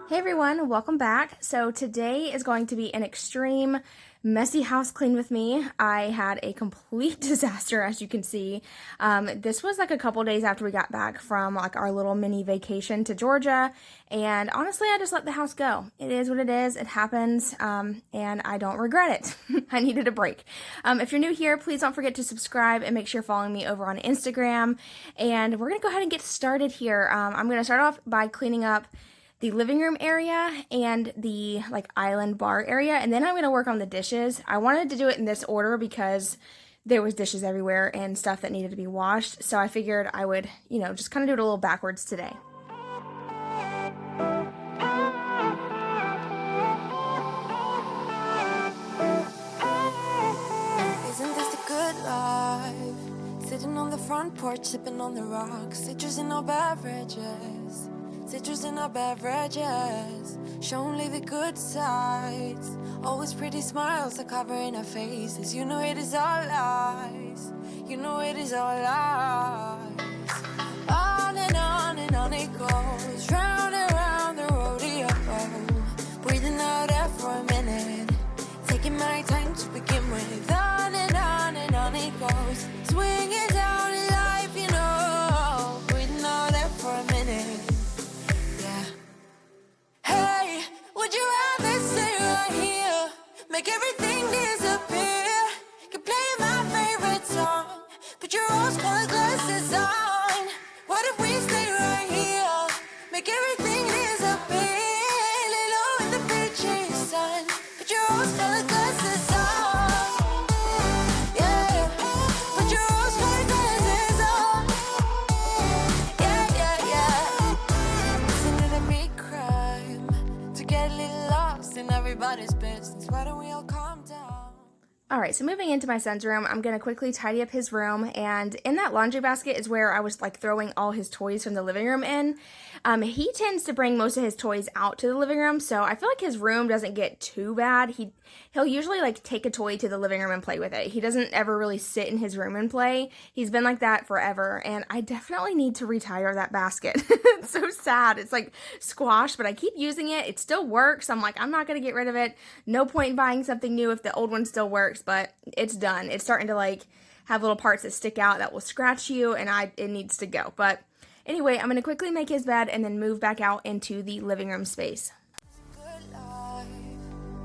Hey everyone, welcome back. So today is going to be an extreme messy house clean with me. I had a complete disaster, as you can see. This was like a couple days after we got back from like our little mini vacation to Georgia, and honestly I just let the house go. It is what it is, it happens, and I don't regret it. I needed a break. If you're new here, please don't forget to subscribe and make sure you're following me over on Instagram, and we're gonna go ahead and get started here. I'm gonna start off by cleaning up the living room area and the like island bar area, and then I'm going to work on the dishes. I wanted to do it in this order because there was dishes everywhere and stuff that needed to be washed, so I figured I would, just kind of do it a little backwards today. Isn't this the good life? Sitting on the front porch, sipping on the rocks, citrus in our beverages. Citrus in our beverages, show only the good sides. Always pretty smiles are covering our faces. You know it is all lies. You know it is all lies. On and on it goes, round and round the rodeo. Breathing out air for a minute, taking my time to begin with. On and on it goes, swinging down in life, breathing out air for a minute. Hey, would you rather stay right here? Make everything disappear. Keep playing my favorite song. Put your rose-colored glasses on. What if we stay right here? Make everything disappear. Lay low in the beach's sun. Put your rose-colored glasses on. Yeah, put your rose-colored glasses on. Yeah. Listen to me cry. To get a little lost in everybody's business. Why don't we all calm down? Alright, so moving into my son's room, I'm going to quickly tidy up his room, and in that laundry basket is where I was like throwing all his toys from the living room in. He tends to bring most of his toys out to the living room, so I feel like his room doesn't get too bad. He'll usually like take a toy to the living room and play with it. He doesn't ever really sit in his room and play. He's been like that forever, and I definitely need to retire that basket. It's so sad. It's like squashed, but I keep using it. It still works. I'm like, I'm not going to get rid of it. No point in buying something new if the old one still works, but it's done. It's starting to like have little parts that stick out that will scratch you, and it needs to go. But anyway, I'm going to quickly make his bed and then move back out into the living room space. Good life.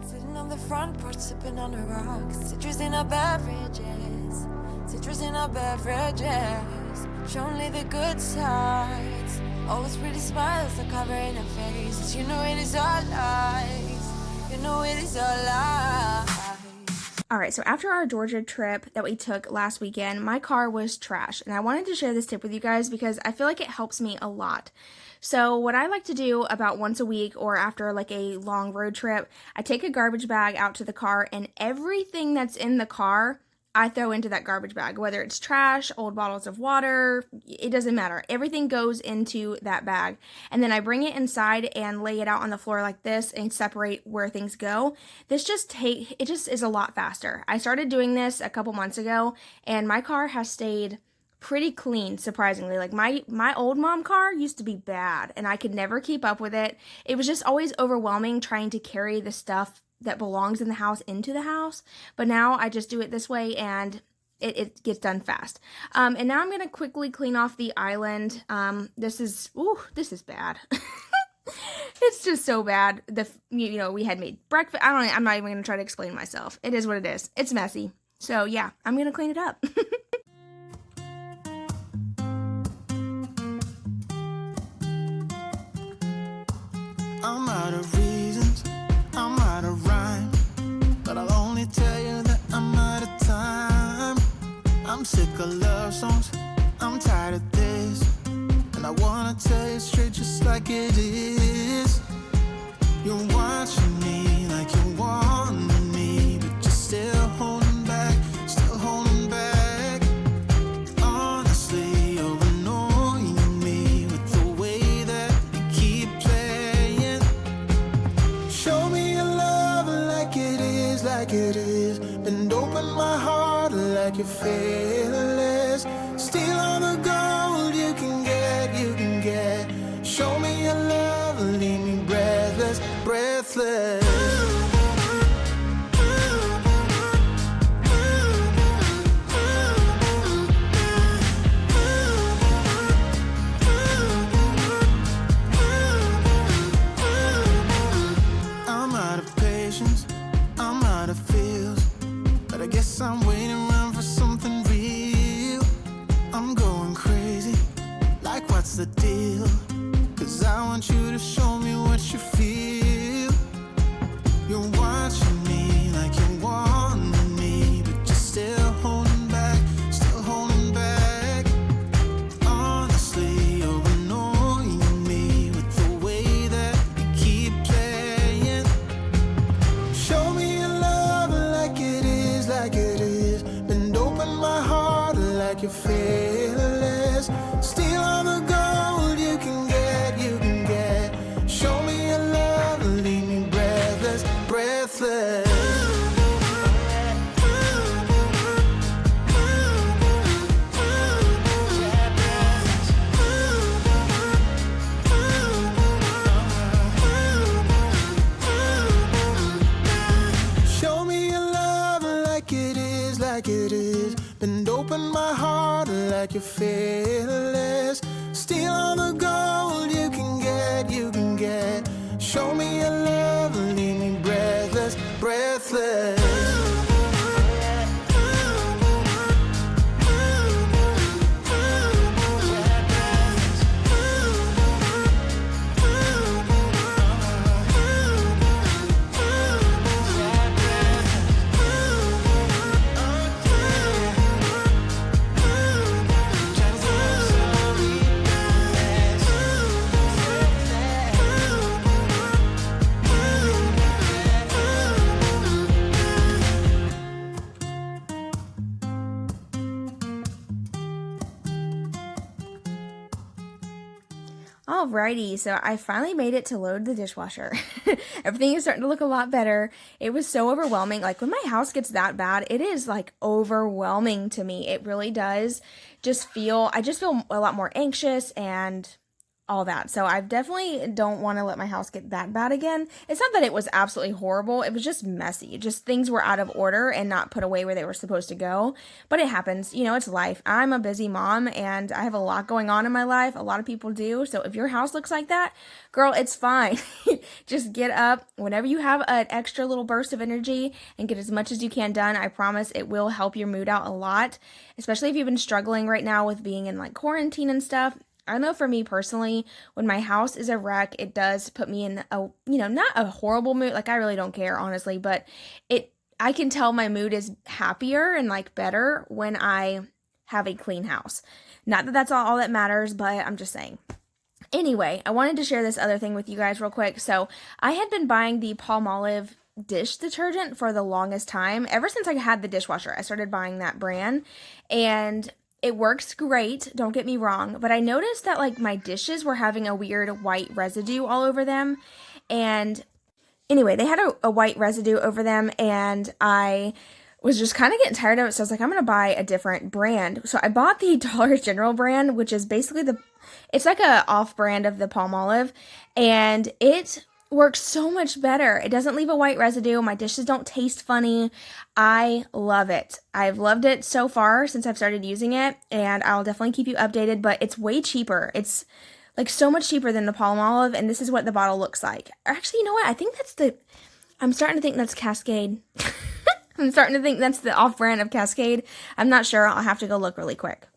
Sitting on the front porch, sipping on the rocks. Citrus in our beverages. Citrus in our beverages. Show only the good sides. Always pretty smiles are covering our faces. You know it is all lies. You know it is all lies. Alright, so after our Georgia trip that we took last weekend, my car was trash, and I wanted to share this tip with you guys because I feel like it helps me a lot. So what I like to do about once a week or after like a long road trip, I take a garbage bag out to the car, and everything that's in the car I throw into that garbage bag, whether it's trash, old bottles of water, it doesn't matter. Everything goes into that bag. And then I bring it inside and lay it out on the floor like this and separate where things go. It just is a lot faster. I started doing this a couple months ago, and my car has stayed pretty clean, surprisingly. Like my old mom car used to be bad, and I could never keep up with it. It was just always overwhelming trying to carry the stuff that belongs in the house into the house, but now I just do it this way, and it gets done fast. And now I'm gonna quickly clean off the island. This is bad. It's just so bad. We had made breakfast. I'm not even gonna try to explain myself. It is what it is. It's messy. So yeah, I'm gonna clean it up. I'm out of reasons, I'm out of rhyme, but I'll only tell you that I'm out of time. I'm sick of love songs, I'm tired of this, and I wanna tell you straight just like it is. You're watching me like you want me, but you're still holding back, still holding back. Honestly, you're annoying me with the way that you keep playing. Show me your love like it is, and open my heart like you're fearless. Steal all the gold you can get. Show me your love, leave me breathless. breathless. I'm out of patience, I'm out of feels, but I guess I'm waiting around for something real. I'm going crazy, like what's the deal? 'Cause I want you to show me what you feel. You're watching me like you want me, but you're still holding back, still holding back. Honestly, you're annoying me with the way that you keep playing. Show me your love like it is, like it is. Bend open my heart like you're fearless. Steal all the gold you can get, you can get. Show me your love, leave me breathless, breathless. Show me your love like it is, like it is. Bend open my heart like you're fearless. Steal all the gold you can get, you can get. Show me your love, leave me breathless, breathless. Alrighty, so I finally made it to load the dishwasher. Everything is starting to look a lot better. It was so overwhelming. Like when my house gets that bad, it is like overwhelming to me. It really does I just feel a lot more anxious and all that. So I definitely don't want to let my house get that bad again. It's not that it was absolutely horrible. It was just messy. Just things were out of order and not put away where they were supposed to go. But it happens. You know, it's life. I'm a busy mom and I have a lot going on in my life. A lot of people do. So if your house looks like that, girl, it's fine. Just get up whenever you have an extra little burst of energy and get as much as you can done. I promise it will help your mood out a lot, especially if you've been struggling right now with being in like quarantine and stuff. I know for me personally, when my house is a wreck, it does put me in a, not a horrible mood. Like I really don't care, honestly, but I can tell my mood is happier and like better when I have a clean house. Not that that's all that matters, but I'm just saying. Anyway, I wanted to share this other thing with you guys real quick. So I had been buying the Palmolive dish detergent for the longest time. Ever since I had the dishwasher, I started buying that brand and it works great, don't get me wrong, but I noticed that like my dishes were having a weird white residue all over them. And anyway, they had a white residue over them and I was just kind of getting tired of it. So I was like, I'm going to buy a different brand. So I bought the Dollar General brand, which is basically it's like a off brand of the Palmolive, and it works so much better. It doesn't leave a white residue. My dishes don't taste funny. I love it. I've loved it so far since I've started using it, and I'll definitely keep you updated, but it's way cheaper. It's like so much cheaper than the Palmolive, and this is what the bottle looks like. Actually, you know what? I'm starting to think that's Cascade. I'm starting to think that's the off-brand of Cascade. I'm not sure. I'll have to go look really quick.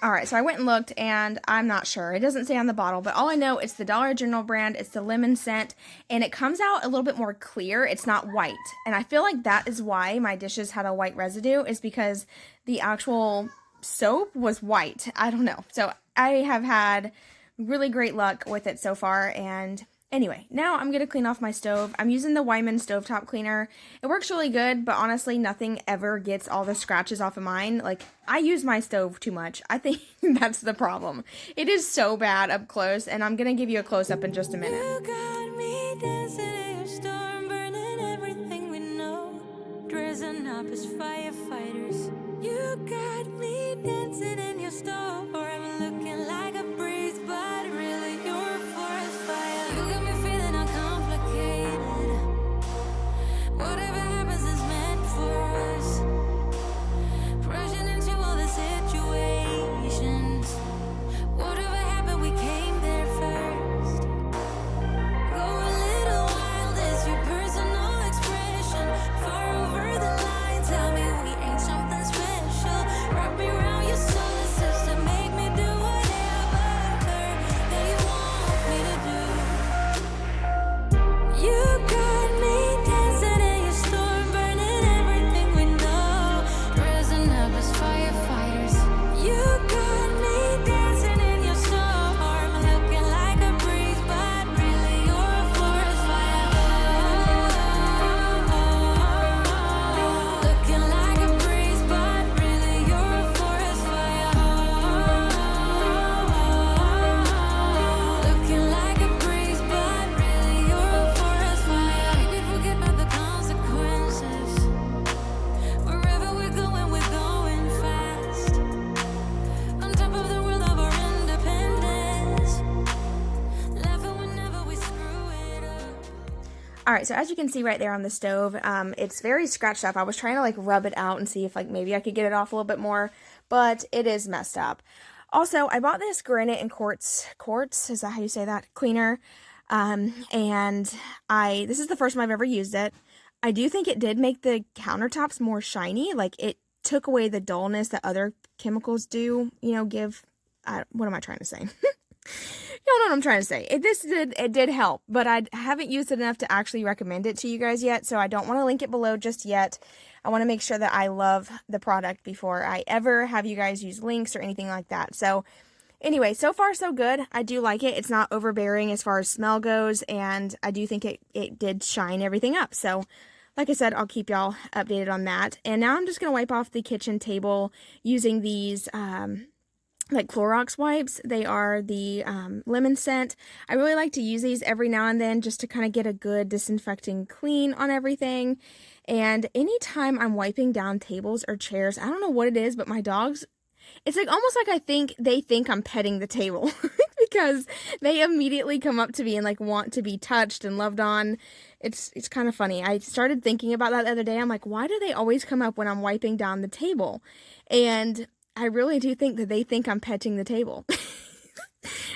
Alright, so I went and looked, and I'm not sure. It doesn't say on the bottle, but all I know it's the Dollar General brand. It's the lemon scent, and it comes out a little bit more clear. It's not white, and I feel like that is why my dishes had a white residue, is because the actual soap was white. I don't know. So I have had really great luck with it so far, and anyway, now I'm going to clean off my stove. I'm using the Wyman stovetop cleaner. It works really good, but honestly, nothing ever gets all the scratches off of mine. Like, I use my stove too much. I think that's the problem. It is so bad up close, and I'm going to give you a close-up in just a minute. You got me dancing in your storm, burning everything we know, dressing up as firefighters. You got me dancing in your storm, I'm looking like a breeze, but really you're a forest fire. You got me feeling uncomplicated, All right, so as you can see right there on the stove, it's very scratched up. I was trying to like rub it out and see if like maybe I could get it off a little bit more, but it is messed up. Also, I bought this granite and quartz, is that how you say that? Cleaner. And this is the first time I've ever used it. I do think it did make the countertops more shiny. Like it took away the dullness that other chemicals do, give, what am I trying to say? Y'all know what I'm trying to say. It did help, but I haven't used it enough to actually recommend it to you guys yet, so I don't want to link it below just yet. I want to make sure that I love the product before I ever have you guys use links or anything like that. So anyway, so far so good. I do like it. It's not overbearing as far as smell goes, and I do think it did shine everything up. So like I said, I'll keep y'all updated on that. And now I'm just going to wipe off the kitchen table using these like Clorox wipes. They are the lemon scent. I really like to use these every now and then just to kind of get a good disinfecting clean on everything. And anytime I'm wiping down tables or chairs, I don't know what it is, but my dogs, it's like almost like they think I'm petting the table because they immediately come up to me and like want to be touched and loved on. It's kind of funny. I started thinking about that the other day. I'm like, why do they always come up when I'm wiping down the table? And I really do think that they think I'm petting the table.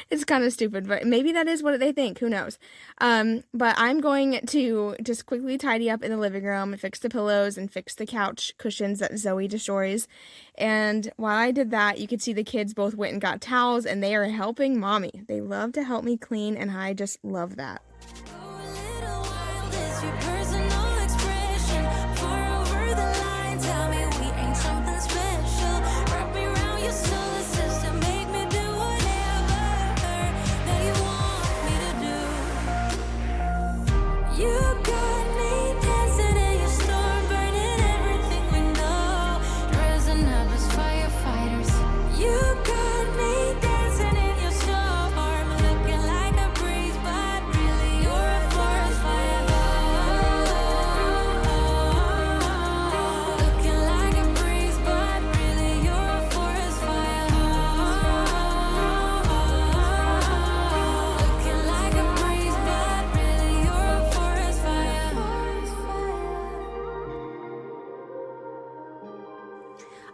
It's kind of stupid, but maybe that is what they think. Who knows? But I'm going to just quickly tidy up in the living room and fix the pillows and fix the couch cushions that Zoe destroys. And while I did that, you could see the kids both went and got towels, and they are helping mommy. They love to help me clean, and I just love that.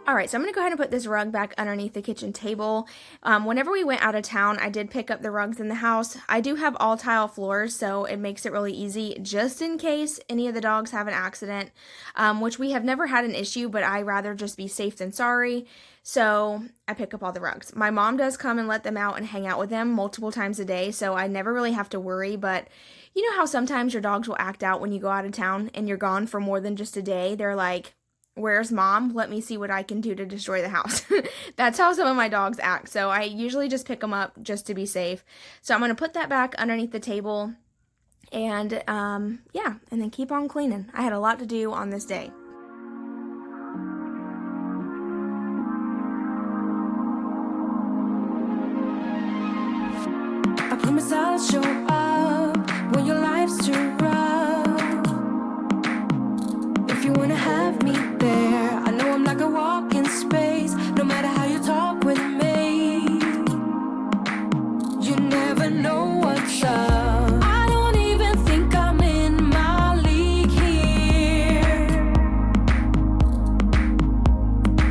Alright, so I'm going to go ahead and put this rug back underneath the kitchen table. Whenever we went out of town, I did pick up the rugs in the house. I do have all tile floors, so it makes it really easy just in case any of the dogs have an accident, which we have never had an issue, but I rather just be safe than sorry. So I pick up all the rugs. My mom does come and let them out and hang out with them multiple times a day, so I never really have to worry, but you know how sometimes your dogs will act out when you go out of town and you're gone for more than just a day? They're like, where's mom? Let me see what I can do to destroy the house. That's how some of my dogs act. So I usually just pick them up just to be safe. So I'm going to put that back underneath the table and yeah, and then keep on cleaning. I had a lot to do on this day. I promise I'll show up when your life's too rough. If you wanna have me there, I know I'm like a walk in space. No matter how you talk with me, you never know what's up. I don't even think I'm in my league here,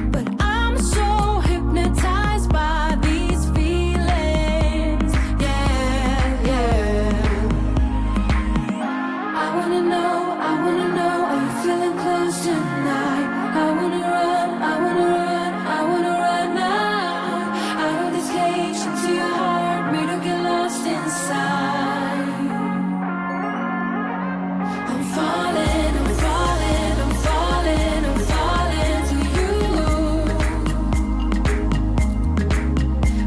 but I'm so hypnotized by these feelings. Yeah, yeah. I wanna know, are you feeling close tonight? I wanna run, I wanna run, I wanna run now. Out of this cage into your heart, me to get lost inside. I'm falling, I'm falling, I'm falling, I'm falling to you.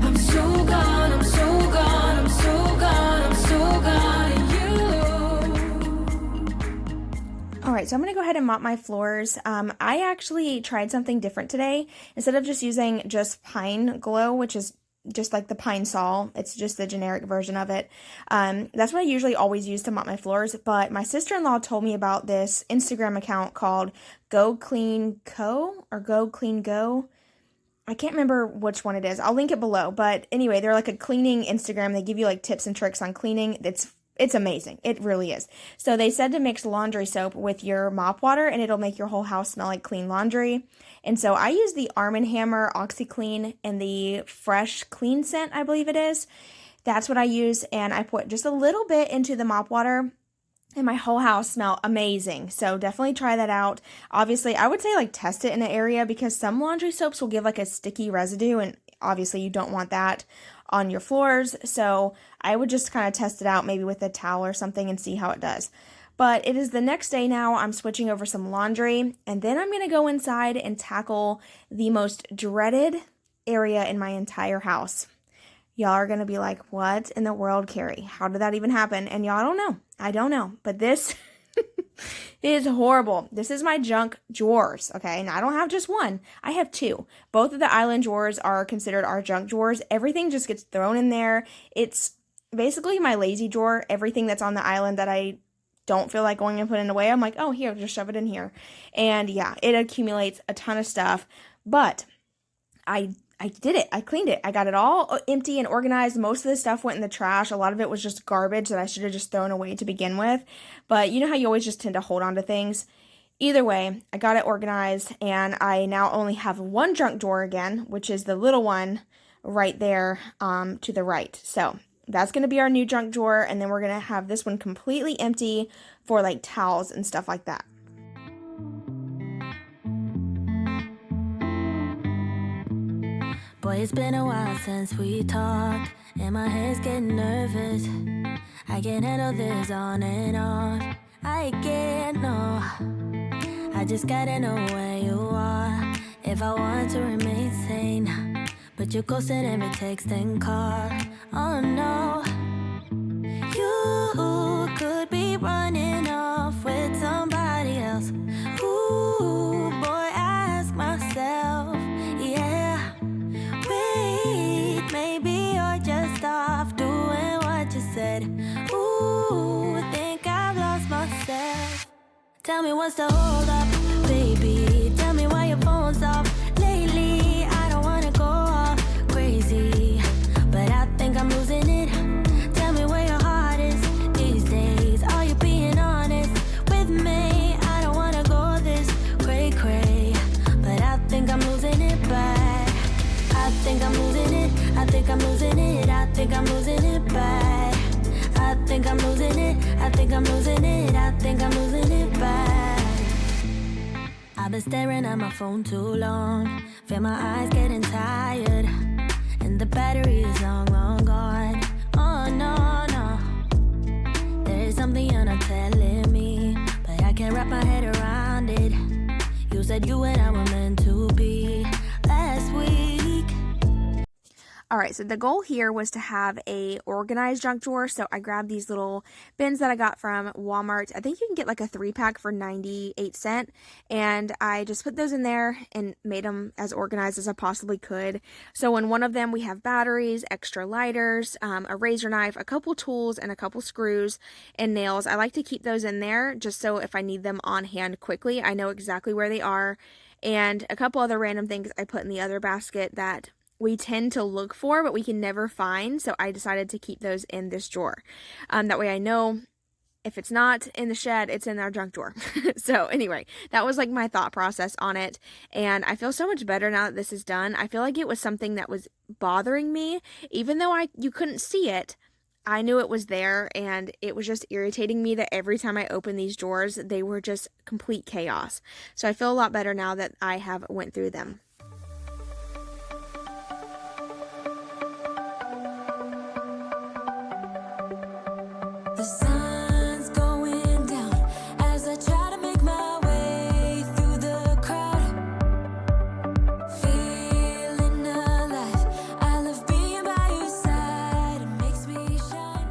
I'm so gone, I'm so gone, I'm so gone, I'm so gone in you. Alright, so I'm going to go ahead and mop my floors. I actually tried something different today. Instead of just using just Pine Glow, which is just like the Pine Sol, it's just the generic version of it. That's what I usually always use to mop my floors, but my sister-in-law told me about this Instagram account called Go Clean Co. or Go Clean Go. I can't remember which one it is. I'll link it below, but anyway, they're like a cleaning Instagram. They give you like tips and tricks on cleaning. It's It's amazing. It really is. So they said to mix laundry soap with your mop water and it'll make your whole house smell like clean laundry. And so I use the Arm & Hammer OxiClean and the Fresh Clean Scent, I believe it is. That's what I use, and I put just a little bit into the mop water and my whole house smelled amazing. So definitely try that out. Obviously, I would say like test it in an area because some laundry soaps will give like a sticky residue, and obviously you don't want that on your floors. So I would just kind of test it out maybe with a towel or something and see how it does. But it is the next day now. I'm switching over some laundry, and then I'm going to go inside and tackle the most dreaded area in my entire house. Y'all are going to be like, what in the world, Carrie? How did that even happen? And y'all don't know. I don't know. But this is horrible. This is my junk drawers, okay? And I don't have just one. I have two. Both of the island drawers are considered our junk drawers. Everything just gets thrown in there. It's basically my lazy drawer. Everything that's on the island that I don't feel like going and putting it away, I'm like, oh, here, just shove it in here. And yeah, it accumulates a ton of stuff. But I did it. I cleaned it. I got it all empty and organized. Most of the stuff went in the trash. A lot of it was just garbage that I should have just thrown away to begin with. But you know how you always just tend to hold on to things? Either way, I got it organized, and I now only have one junk drawer again, which is the little one right there to the right. So that's going to be our new junk drawer, and then we're going to have this one completely empty for like towels and stuff like that. Boy, it's been a while since we talked, and my head's getting nervous. I can't handle this on and off. I can't, no. I just gotta know where you are if I want to remain sane. But you're ghosting every text and call. Oh no. You could be running off with somebody else. Ooh, boy, I ask myself, yeah. Wait, maybe you're just off doing what you said. Ooh, think I've lost myself. Tell me what's the hold up, baby. Tell me why your phone's off lately. I don't wanna go all crazy, but I think I'm losing it. Tell me where your heart is these days. Are you being honest with me? I don't wanna go this cray-cray, but I think I'm losing it bad. I think I'm losing it. I think I'm losing it. I think I'm losing it bad. I think I'm losing it. I think I'm losing it. I think I'm losing it bad. I've been staring at my phone too long. Feel my eyes getting tired, and the battery is long, long gone. Oh no, no. There is something you're not telling me, but I can't wrap my head around it. You said you and I were meant to be last week. All right, so the goal here was to have a organized junk drawer. So I grabbed these little bins that I got from Walmart. I think you can get like a 3-pack for 98 cents. And I just put those in there and made them as organized as I possibly could. So in one of them, we have batteries, extra lighters, a razor knife, a couple tools, and a couple screws and nails. I like to keep those in there just so if I need them on hand quickly, I know exactly where they are. And a couple other random things I put in the other basket that we tend to look for, but we can never find. So I decided to keep those in this drawer. That way I know if it's not in the shed, it's in our junk drawer. So anyway, that was like my thought process on it. And I feel so much better now that this is done. I feel like it was something that was bothering me. Even though you couldn't see it, I knew it was there, and it was just irritating me that every time I opened these drawers, they were just complete chaos. So I feel a lot better now that I have went through them. The sun's going down as I try to make my way through the crowd. Feeling alive, I love being by your side. It makes me shine.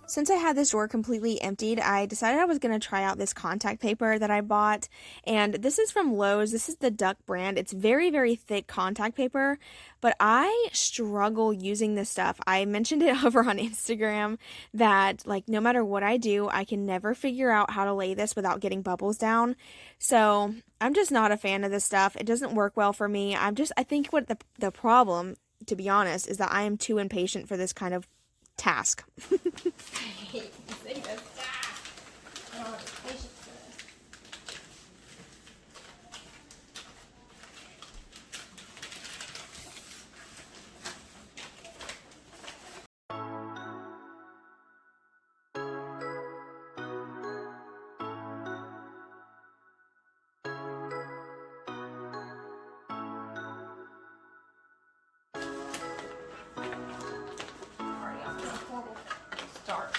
Since I had this drawer completely emptied, I decided I was going to try out this contact paper that I bought. And this is from Lowe's. This is the Duck brand. It's very, very thick contact paper, but I struggle using this stuff. I mentioned it over on Instagram that like no matter what I do, I can never figure out how to lay this without getting bubbles down. So I'm just not a fan of this stuff. It doesn't work well for me. I think what the problem, to be honest, is that I am too impatient for this kind of task. Start.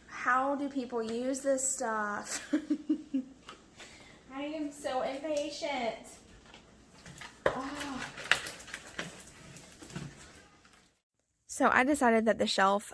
How do people use this stuff? I am so impatient. Oh. So I decided that the shelf,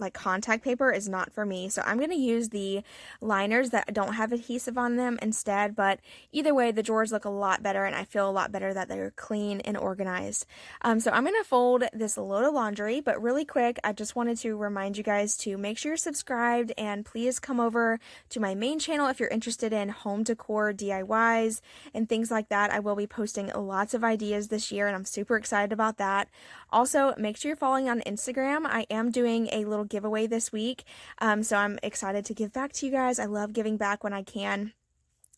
like contact paper is not for me. So I'm going to use the liners that don't have adhesive on them instead. But either way, the drawers look a lot better and I feel a lot better that they're clean and organized. So I'm going to fold this load of laundry, but really quick, I just wanted to remind you guys to make sure you're subscribed and please come over to my main channel if you're interested in home decor DIYs and things like that. I will be posting lots of ideas this year and I'm super excited about that. Also, make sure you're following on Instagram. I am doing a little giveaway this week, so I'm excited to give back to you guys. I love giving back when I can.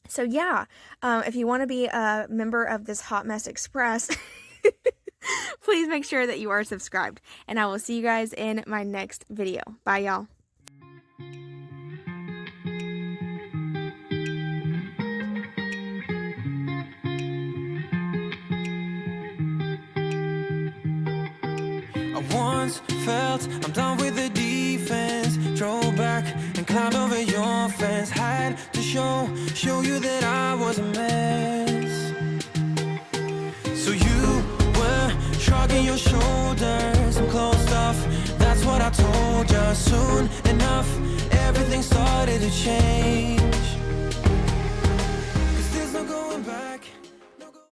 So yeah, if you want to be a member of this Hot Mess Express, please make sure that you are subscribed. And I will see you guys in my next video. Bye, y'all. I once felt I'm done with the defense. Drove back and climbed over your fence. Had to show you that I was a mess. So you were shrugging your shoulders and closed off. That's what I told you. Soon enough, everything started to change.